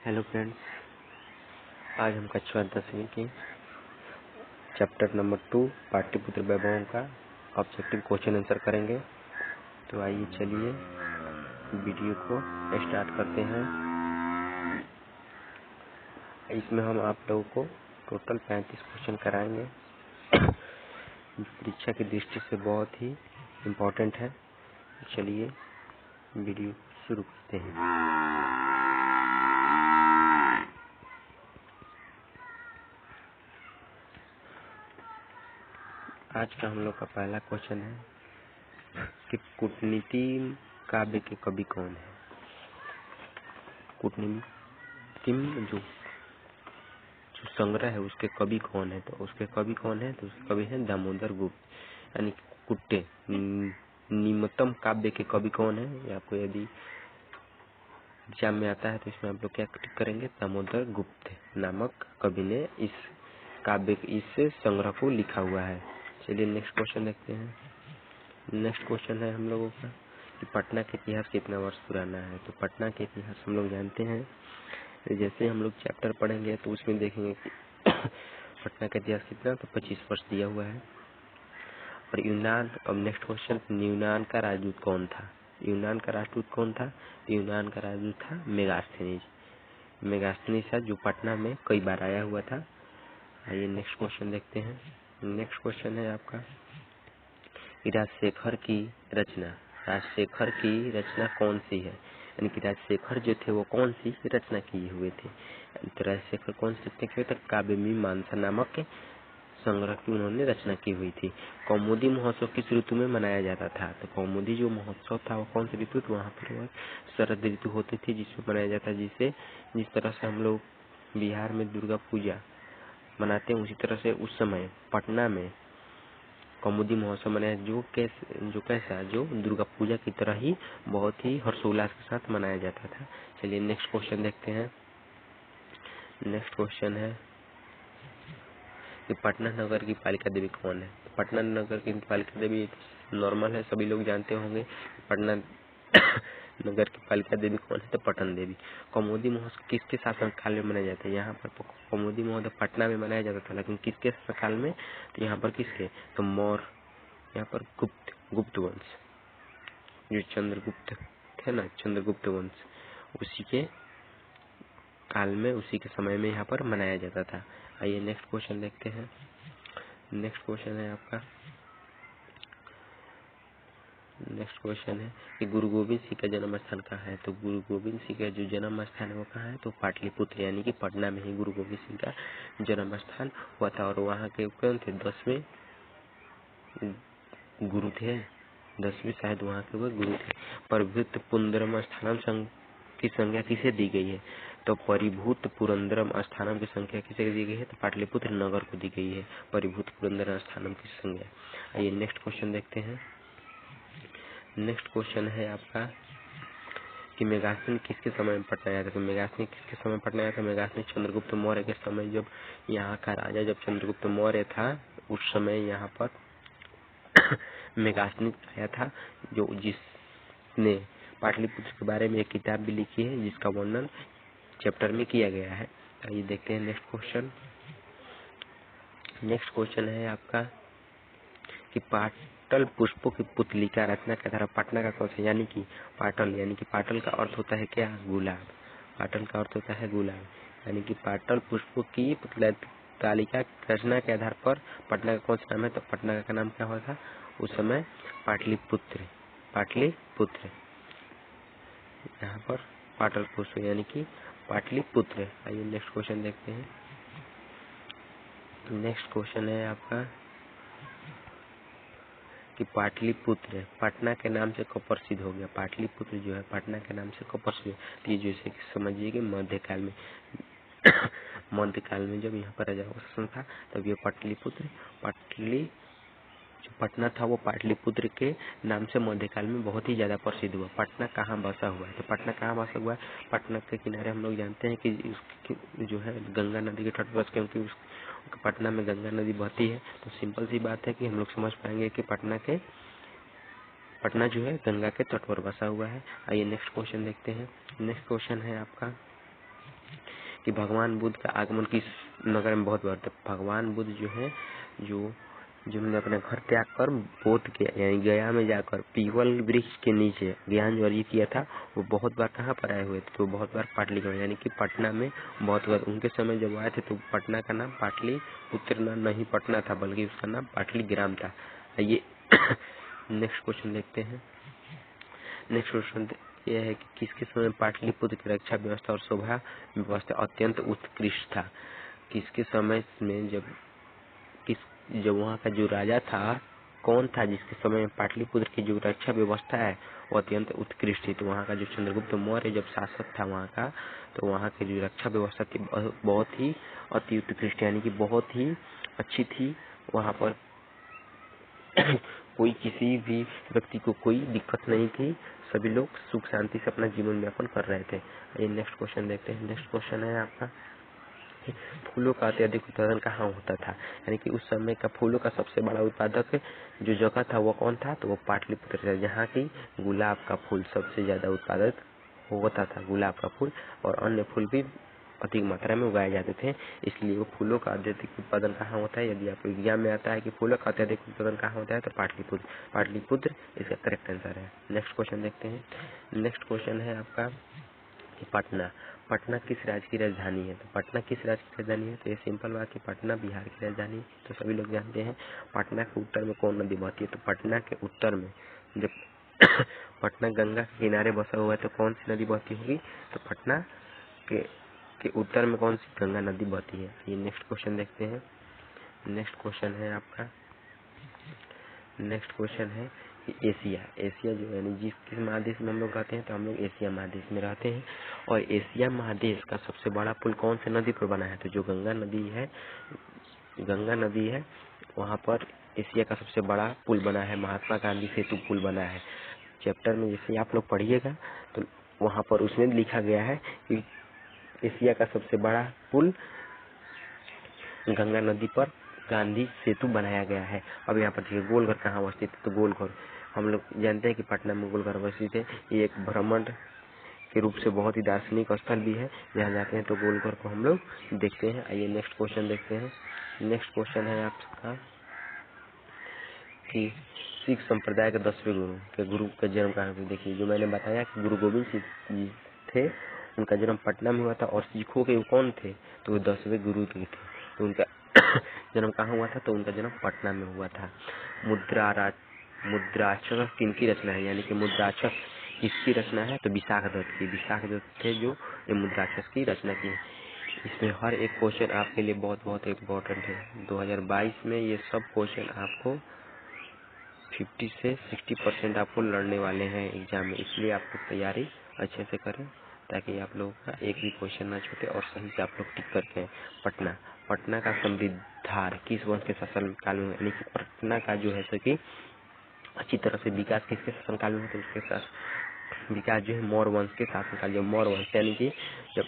Hello friends, आज हम कक्षा 10वीं की चैप्टर नंबर 2 पाटलिपुत्र वैभवों का ऑब्जेक्टिव क्वेश्चन आंसर करेंगे। तो आइए चलिए वीडियो को स्टार्ट करते हैं। इसमें हम आप लोगों को टोटल 35 क्वेश्चन कराएंगे जो परीक्षा की दृष्टि से बहुत ही इम्पोर्टेंट है। चलिए वीडियो शुरू करते हैं। आज का हम लोग का पहला क्वेश्चन है कि कूटनीति काव्य के कवि कौन है। कूटनीति जो संग्रह है उसके कवि कौन है, तो उसके कवि कौन है, तो उसके कवि है दामोदर गुप्त। यानी कुट्टे निम्नतम काव्य के कवि कौन है, ये आपको यदि एग्जाम में आता है तो इसमें आप लोग क्या टिक करेंगे, दामोदर गुप्त नामक कवि ने इस काव्य इस संग्रह को लिखा हुआ है। चलिए नेक्स्ट क्वेश्चन देखते हैं। नेक्स्ट क्वेश्चन है हम लोगों का कि पटना का इतिहास कितना वर्ष पुराना है। तो पटना के इतिहास हम लोग जानते हैं, जैसे हम लोग चैप्टर पढ़ेंगे तो उसमें देखेंगे कि पटना का इतिहास कितना, तो 25 वर्ष दिया हुआ है। और यूनान, अब नेक्स्ट क्वेश्चन, यूनान का राजदूत कौन था। यूनान का राजदूत कौन था, यूनान का राजदूत था मेगास्थनीज। मेगास्थनीज था जो पटना में कई बार आया हुआ था। आइए नेक्स्ट क्वेश्चन देखते हैं। नेक्स्ट क्वेश्चन है आपका राजशेखर की रचना। राजशेखर की रचना कौन सी है, यानी कि राजशेखर जो थे वो कौन सी रचना किए हुए थे। तो राजशेखर कौन सी रचना किए थे, काव्यमीमांसा नामक संग्रह की उन्होंने रचना की हुई थी। कौमुदी महोत्सव किस ऋतु में मनाया जाता था, तो कौमुदी जो महोत्सव था वो कौन सी ऋतु, तो वहाँ पर वो शरद ऋतु होती थी जिसमें मनाया जाता है। जिस तरह से हम लोग बिहार में दुर्गा पूजा मनाते हैं उसी तरह से उस समय पटना में कौमुदी महोत्सव मनाया, जो दुर्गा पूजा की तरह ही बहुत ही हर्षोल्लास के साथ मनाया जाता था। चलिए नेक्स्ट क्वेश्चन देखते हैं। नेक्स्ट क्वेश्चन है कि पटना नगर की पालिका देवी कौन है। पटना नगर की पालिका देवी नॉर्मल है, सभी लोग जानते होंगे। पटना नगर की पालिका देवी कौन है, तो पटन देवी। कौमुदी महोत्सव किसके शासन काल में मनाया जाता है। यहाँ पर कौमुदी महोत्सव पटना में मनाया जाता था, लेकिन किसके काल में, तो यहाँ पर किसके, तो मौर्य, यहाँ पर गुप्त वंश, जो चंद्रगुप्त थे ना, चंद्रगुप्त वंश, उसी के काल में, उसी के समय में यहाँ पर मनाया जाता था। आइए नेक्स्ट क्वेश्चन देखते हैं। नेक्स्ट क्वेश्चन है आपका, नेक्स्ट क्वेश्चन है कि गुरु गोविंद सिंह का जन्म स्थान कहाँ है। तो गुरु गोविंद सिंह का जो जन्म स्थान है वो कहाँ है, तो पाटलिपुत्र, यानी कि पटना में ही गुरु गोविंद सिंह का जन्म स्थान हुआ था। और वहाँ के कौन थे, 10वें गुरु थे, 10वें शायद वहाँ के वो गुरु थे। परिभूत पुरंदरम स्थानम की संज्ञा किसे दी गई है, तो परिभूत पुरंदरम स्थानम की संख्या किसे दी गई है, तो पाटलिपुत्र नगर को दी गई है परिभूत पुरंदर स्थानम की संज्ञा। आइए नेक्स्ट क्वेश्चन देखते हैं। नेक्स्ट क्वेश्चन है आपका कि मेगास्थनी किसके समय में पटना आया था। तो मेगास्थनी किसके समय पटना आया था, मेगास्थनी चंद्रगुप्त मौर्य के समय, जब यहाँ का राजा जब चंद्रगुप्त मौर्य था उस समय यहाँ पर मेगास्थनी आया था, जिसने पाटलिपुत्र के बारे में एक किताब भी लिखी है जिसका वर्णन चैप्टर में किया गया है। आइए देखते हैं नेक्स्ट क्वेश्चन। नेक्स्ट क्वेश्चन है आपका कि पाटल पुष्पों की पुतलिका रचना के आधार पटना का कौन सा, यानी कि पाटल का अर्थ होता है क्या, गुलाब। पाटल का अर्थ होता है गुलाब, यानी कि पाटल पुष्पों की तालिका रचना के आधार पर पटना का कौन सा नाम है, तो पटना का नाम क्या हुआ था उस समय, पाटलिपुत्र। यहाँ पर पाटल पुष्प यानी कि पाटलिपुत्र। आइए नेक्स्ट क्वेश्चन देखते हैं। नेक्स्ट क्वेश्चन है आपका कि पाटलिपुत्र पटना के नाम से कब प्रसिद्ध हो गया। पाटलिपुत्र जो है पटना के नाम से कब प्रसिद्ध हुआ, तो ये जैसे कि समझिए कि मध्यकाल में मध्यकाल में जब यहाँ पर राजा का शासन था तब ये जो पटना था वो पाटलिपुत्र के नाम से मध्यकाल में बहुत ही ज्यादा प्रसिद्ध हुआ। पटना कहाँ बसा हुआ है, तो पटना कहाँ बसा हुआ है, पटना के किनारे हम लोग जानते हैं कि जो है गंगा नदी के तट पर, क्योंकि पटना में गंगा नदी बहती है, तो सिंपल सी बात है कि हम लोग समझ पाएंगे कि पटना जो है गंगा के तट पर बसा हुआ है। आइए नेक्स्ट क्वेश्चन देखते हैं। नेक्स्ट क्वेश्चन है आपका कि भगवान बुद्ध का आगमन किस नगर में बहुत बार था। भगवान बुद्ध जो है जिन्होंने अपने घर त्याग कर बोध के यानी गया में जाकर पीपल वृक्ष के नीचे ज्ञान जो अर्जित किया था, वो बहुत बार कहाँ पर आए हुए थे, तो बहुत बार पाटलिपुत्र यानी कि पटना में बहुत बार उनके समय जब आए थे तो पटना का नाम पाटलिपुत्र नहीं पटना था, बल्कि उसका नाम पाटलिग्राम था। ये नेक्स्ट क्वेश्चन देखते हैं। नेक्स्ट क्वेश्चन यह है कि किसके समय पाटलिपुत्र की रक्षा व्यवस्था और शोभा व्यवस्था अत्यंत उत्कृष्ट था। किसके समय में जब वहाँ का जो राजा था कौन था जिसके समय में पाटलिपुत्र की जो रक्षा व्यवस्था है वो अत्यंत उत्कृष्ट थी। तो वहाँ का जो चंद्रगुप्त मौर्य जब शासक था वहाँ का, तो वहाँ की जो रक्षा व्यवस्था थी बहुत ही अति उत्कृष्ट यानी कि बहुत ही अच्छी थी। वहाँ पर कोई किसी भी व्यक्ति को कोई दिक्कत नहीं थी, सभी लोग सुख शांति से अपना जीवन यापन कर रहे थे। ये नेक्स्ट क्वेश्चन देखते हैं। नेक्स्ट क्वेश्चन है आपका फूलों का अत्यधिक उत्पादन कहाँ होता था, यानी कि उस समय का फूलों का सबसे बड़ा उत्पादक जो जगह था वो कौन था, तो वो पाटलिपुत्र था, जहाँ की गुलाब का फूल सबसे ज्यादा उत्पादक होता था। गुलाब का फूल और अन्य फूल भी अधिक मात्रा में उगाए जाते थे, इसलिए वो फूलों का अत्यधिक उत्पादन कहाँ होता है। यदि आपको एग्जाम में आता है कि फूलों का अत्यधिक उत्पादन कहाँ होता है तो पाटलिपुत्र इसका करेक्ट आंसर है। नेक्स्ट क्वेश्चन देखते हैं। नेक्स्ट क्वेश्चन है आपका कि पटना किस राज्य की राजधानी है। तो पटना किस राज्य की राजधानी है, तो ये सिंपल बात है, पटना बिहार की राजधानी है, तो सभी लोग जानते हैं। पटना के उत्तर में कौन नदी बहती है, तो पटना के उत्तर में जब पटना गंगा के किनारे बसा हुआ है तो कौन सी नदी बहती होगी, तो पटना के उत्तर में कौन सी गंगा नदी बहती है। ये नेक्स्ट क्वेश्चन देखते हैं। नेक्स्ट क्वेश्चन है आपका, नेक्स्ट क्वेश्चन है कि एशिया जो यानी किस महादेश में हम लोग रहते हैं, तो हम लोग एशिया महादेश में रहते हैं। और एशिया महादेश का सबसे बड़ा पुल कौन से नदी पर बना है, तो जो गंगा नदी है वहाँ पर एशिया का सबसे बड़ा पुल बना है, महात्मा गांधी सेतु पुल बना है। चैप्टर में जैसे आप लोग पढ़िएगा तो वहाँ पर उसमें लिखा गया है कि एशिया का सबसे बड़ा पुल गंगा नदी पर गांधी सेतु बनाया गया है। अब यहाँ पर देखिए गोलघर कहाँ अवस्थित है, तो गोलघर हम लोग जानते हैं कि पटना में गोलघर अवस्थित है। ये एक भ्रमण के रूप से बहुत ही दार्शनिक स्थल भी है, जहाँ जाते हैं तो गोलघर को हम लोग देखते हैं। आइए नेक्स्ट क्वेश्चन देखते हैं। नेक्स्ट क्वेश्चन है आपका कि सिख संप्रदाय के 10वें गुरु का जन्म कहाँ पे। देखिए जो मैंने बताया कि गुरु गोविंद सिंह जी थे, उनका जन्म पटना में हुआ था। और सिखों के कौन थे, तो वो 10वें गुरु थे। तो उनका जन्म कहाँ हुआ था, तो उनका जन्म पटना में हुआ था। मुद्राक्षर किनकी रचना है, यानी कि मुद्राक्षर किसकी रचना है, तो विशाख दत्त की। विशाख दत्त थे जो ये मुद्राक्षर की रचना की। इसमें हर एक क्वेश्चन आपके लिए बहुत बहुत इम्पोर्टेंट है। 2022 में ये सब क्वेश्चन आपको 50 से 60% आपको लड़ने वाले हैं एग्जाम में, इसलिए आप लोग तैयारी अच्छे से करें ताकि आप लोगों का एक भी क्वेश्चन ना छूटे और सही से आप लोग टिक करके हैं। पटना का समृद्धार किस वंश के शासन काल में, यानी कि पटना का जो है सो कि अच्छी तरह से विकास किसके शासन काल में होता है, उसके साथ विकास जो है मौर्य वंश के शासन काल। जब मौर्य वंश यानी कि जब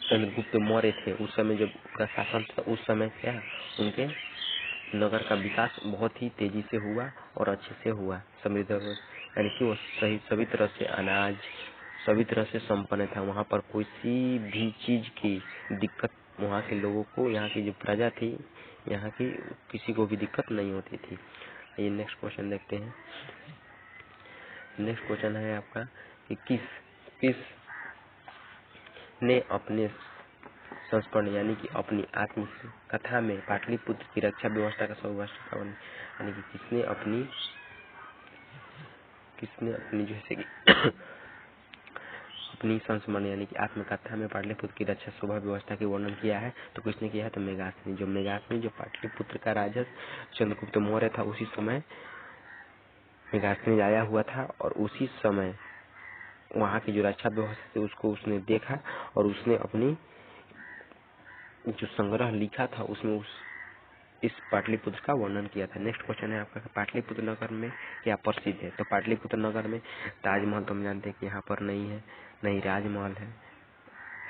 चंद्रगुप्त मौर्य थे उस समय जब उनका शासन था, उस समय क्या उनके नगर का विकास बहुत ही तेजी से हुआ और अच्छे से हुआ। समृद्ध यानी कि वो सभी तरह से अनाज सभी तरह से संपन्न था। वहाँ पर किसी भी चीज की दिक्कत वहाँ के लोगों को, यहाँ की जो प्रजा थी यहाँ की, किसी को भी दिक्कत नहीं होती थी। ये नेक्स्ट क्वेश्चन देखते हैं। नेक्स्ट क्वेश्चन है आपका कि किस ने अपने संस्करण यानी कि अपनी आत्मकथा में पाटलिपुत्र की रक्षा व्यवस्था का सौराष्ट्र यानी कि किसने अपनी जैसे कि अपनी संस्मरण यानी कि आत्मकथा में पाटलिपुत्र की रक्षा शोभा व्यवस्था की वर्णन किया है, तो किसने किया है, तो मेघासनी जो पाटलिपुत्र का राजा चंद्रगुप्त मौर्य था, उसी समय मेघासनी आया हुआ था और उसी समय वहाँ की जो रक्षा व्यवस्था थी उसको उसने देखा और उसने अपनी जो संग्रह लिखा था उसमें इस पाटलिपुत्र का वर्णन किया था। नेक्स्ट क्वेश्चन है आपका पाटलिपुत्र नगर में क्या प्रसिद्ध है, तो पाटलिपुत्र नगर में ताजमहल तो हम जानते हैं कि यहाँ पर नहीं है, नहीं राजमहल है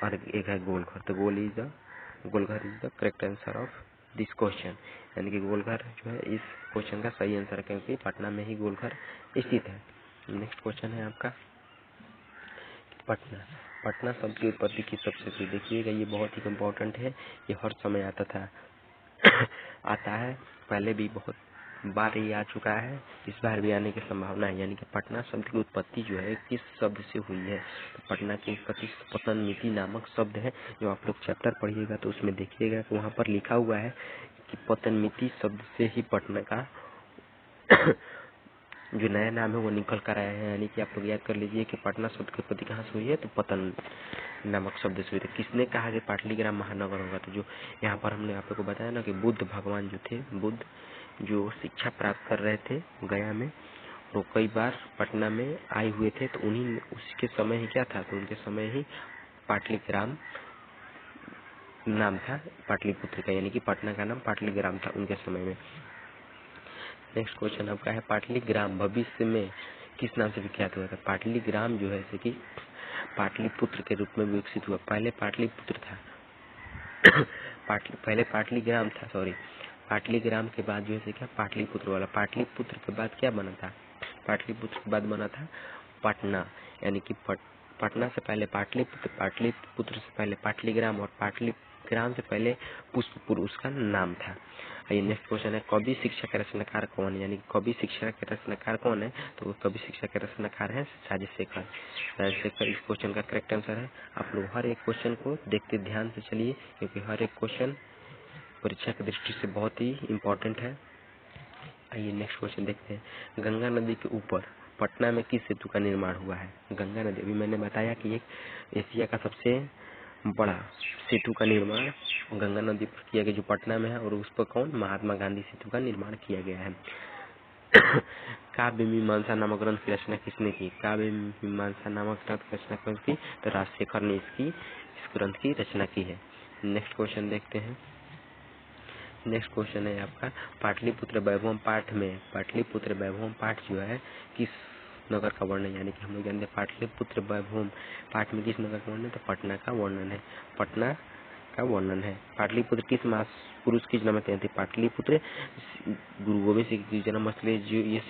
और एक है गोलघर। तो Golghar is the correct answer of this question, यानी कि गोलघर जो है इस क्वेश्चन का सही आंसर है क्योंकि पटना में ही गोलघर स्थित है। नेक्स्ट क्वेश्चन है आपका पटना शब्द की उत्पत्ति किस शब्द से हुई? देखिएगा ये बहुत ही इम्पोर्टेंट है, ये हर समय आता था आता है, पहले भी बहुत बार ये आ चुका है, इस बार भी आने की संभावना है। यानी कि पटना शब्द की उत्पत्ति जो है किस शब्द से हुई है? तो पटना की उत्पत्ति पतनमिति नामक शब्द है। जो आप लोग चैप्टर पढ़िएगा तो उसमें देखिएगा कि वहाँ पर लिखा हुआ है कि पतनमिति शब्द से ही पटना का जो नया नाम है वो निकल कर आया है। यानी कि आप लोग याद कर लीजिए कि पटना शब्द की उत्पत्ति कहाँ से हुई है? तो पतन नामक शब्द से हुई थी। किसने कहा कि पाटलिग्राम महानगर होगा? तो जो यहाँ पर हमने आप लोग को बताया ना कि बुद्ध भगवान जो थे, बुद्ध जो शिक्षा प्राप्त कर रहे थे गया में, वो कई बार पटना में आए हुए थे। तो उन्हीं उसके समय ही क्या था? तो उनके समय ही पाटलिग्राम नाम था पाटलिपुत्र का, यानी कि पटना का नाम पाटलिग्राम था उनके समय में। नेक्स्ट क्वेश्चन आपका है पाटलिग्राम भविष्य में किस नाम से विख्यात हुआ था? पाटलिग्राम जो है जैसे कि पाटलिपुत्र के रूप में विकसित हुआ। पहले पाटलिपुत्र था पहले पाटलिग्राम था, सॉरी, पाटलिग्राम के बाद जो है क्या पाटलिपुत्र वाला। पाटलिपुत्र के बाद क्या बना था? पाटलिपुत्र के बाद बना था पटना, यानी कि पटना से पहले पाटलिपुत्र, पाटलिपुत्र से पहले पाटलिग्राम और पाटलिग्राम से पहले पुष्पपुर उसका नाम था। ये नेक्स्ट क्वेश्चन है कवि शिक्षा के रचनाकार कौन है? यानी कवि शिक्षा के रचनाकार कौन है? तो कवि शिक्षा के रचनाकार है राजशेखर। राजशेखर इस क्वेश्चन का करेक्ट आंसर है। आप लोग हर एक क्वेश्चन को देखते ध्यान से चलिए, क्योंकि हर एक क्वेश्चन परीक्षा की दृष्टि से बहुत ही इम्पोर्टेंट है। आइए नेक्स्ट क्वेश्चन देखते हैं। गंगा नदी के ऊपर पटना में किस सेतु का निर्माण हुआ है? गंगा नदी, अभी मैंने बताया कि एक एशिया का सबसे बड़ा सेतु का निर्माण गंगा नदी पर किया गया जो पटना में है, और उस पर कौन? महात्मा गांधी सेतु का निर्माण किया गया है। काव्य मीमांसा नामक ग्रंथ की रचना किसने की? काव्य मीमांसा नामक ग्रंथ की रचना किसने की? तो राजशेखर ने इस ग्रंथ की रचना की है। नेक्स्ट क्वेश्चन देखते हैं। नेक्स्ट क्वेश्चन है आपका पाटलिपुत्र वैभवम पाठ में, पाटलिपुत्र वैभवम पाठ जो है किस नगर का वर्णन? यानी कि हम लोग जानते हैं पाटलिपुत्र वैभवम पाठ में किस नगर का वर्णन? तो पटना का वर्णन है, पटना का वर्णन है। पाटलिपुत्र किस पुरुष की जन्म स्थली थी? पाटलिपुत्र गुरु गोविंद सिंह की जन्म स्थली। जो ये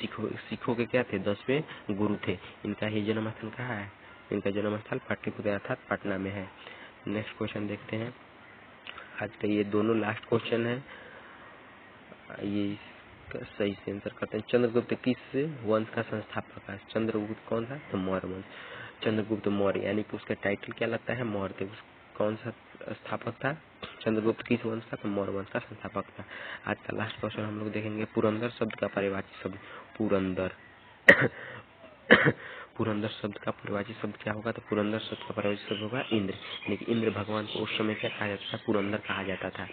सिखों के क्या थे? 10वें गुरु थे। इनका ही जन्म स्थल कहाँ है? इनका जन्म स्थल पाटलिपुत्र अर्थात पटना में है। नेक्स्ट क्वेश्चन देखते हैं। आज का ये दोनों लास्ट क्वेश्चन है, ये इसका सही से आंसर करते हैं। चंद्रगुप्त किस वंश का संस्थापक है? चंद्रगुप्त कौन था? तो मौर्य वंश। चंद्रगुप्त मौर्य, यानी कि उसका टाइटल क्या लगता है? मौर्य। कौन सा स्थापक था? चंद्रगुप्त किस वंश का? तो मौर्य वंश का संस्थापक था। आज का लास्ट क्वेश्चन हम लोग देखेंगे पुरंदर शब्द का पर्यायवाची शब्द। पुरंदर पुरंदर शब्द का पर्यायवाची शब्द क्या होगा? तो पुरंदर शब्द का पर्यायवाची शब्द होगा इंद्र। यानी कि इंद्र भगवान को उस समय क्या कहा जाता था? पुरंदर कहा जाता था।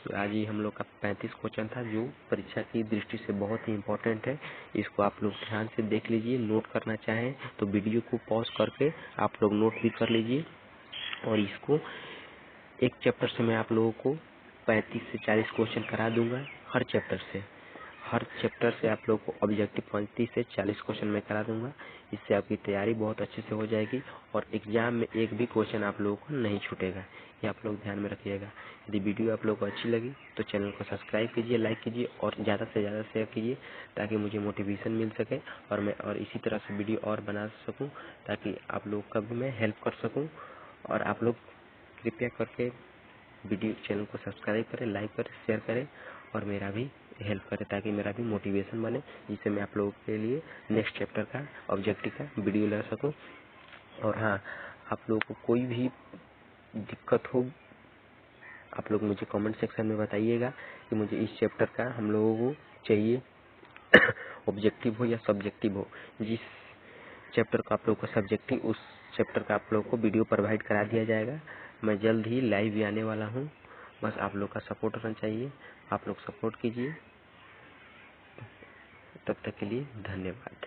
तो आज ये हम लोग का 35 क्वेश्चन था जो परीक्षा की दृष्टि से बहुत ही इम्पोर्टेंट है। इसको आप लोग ध्यान से देख लीजिए। नोट करना चाहें तो वीडियो को पॉज करके आप लोग नोट भी कर लीजिए। और इसको एक चैप्टर से मैं आप लोगों को 35 से 40 क्वेश्चन करा दूंगा। हर चैप्टर से आप लोग को ऑब्जेक्टिव 35 से 40 क्वेश्चन मैं करा दूंगा। इससे आपकी तैयारी बहुत अच्छे से हो जाएगी और एग्जाम में एक भी क्वेश्चन आप लोगों को नहीं छूटेगा। ये आप लोग ध्यान में रखिएगा। यदि वीडियो आप लोगों को अच्छी लगी तो चैनल को सब्सक्राइब कीजिए, लाइक कीजिए और ज़्यादा से ज़्यादा शेयर कीजिए, ताकि मुझे मोटिवेशन मिल सके और मैं और इसी तरह से वीडियो और बना सकूँ, ताकि आप लोग का भी मैं हेल्प कर सकूँ। और आप लोग कृपया करके वीडियो चैनल को सब्सक्राइब करें, लाइक करें, शेयर करें और मेरा भी हेल्प करें, ताकि मेरा भी मोटिवेशन बने, जिससे मैं आप लोगों के लिए नेक्स्ट चैप्टर का ऑब्जेक्टिव का वीडियो ला सकूं। और हाँ, आप लोगों को कोई भी दिक्कत हो आप लोग मुझे कमेंट सेक्शन में बताइएगा कि मुझे इस चैप्टर का हम लोगों को चाहिए ऑब्जेक्टिव हो या सब्जेक्टिव हो। जिस चैप्टर का आप लोग को सब्जेक्टिव, उस चैप्टर का आप लोग को वीडियो प्रोवाइड करा दिया जाएगा। मैं जल्द ही लाइव भी आने वाला हूँ, बस आप लोग का सपोर्ट होना चाहिए। आप लोग सपोर्ट कीजिए। तब तक के लिए धन्यवाद।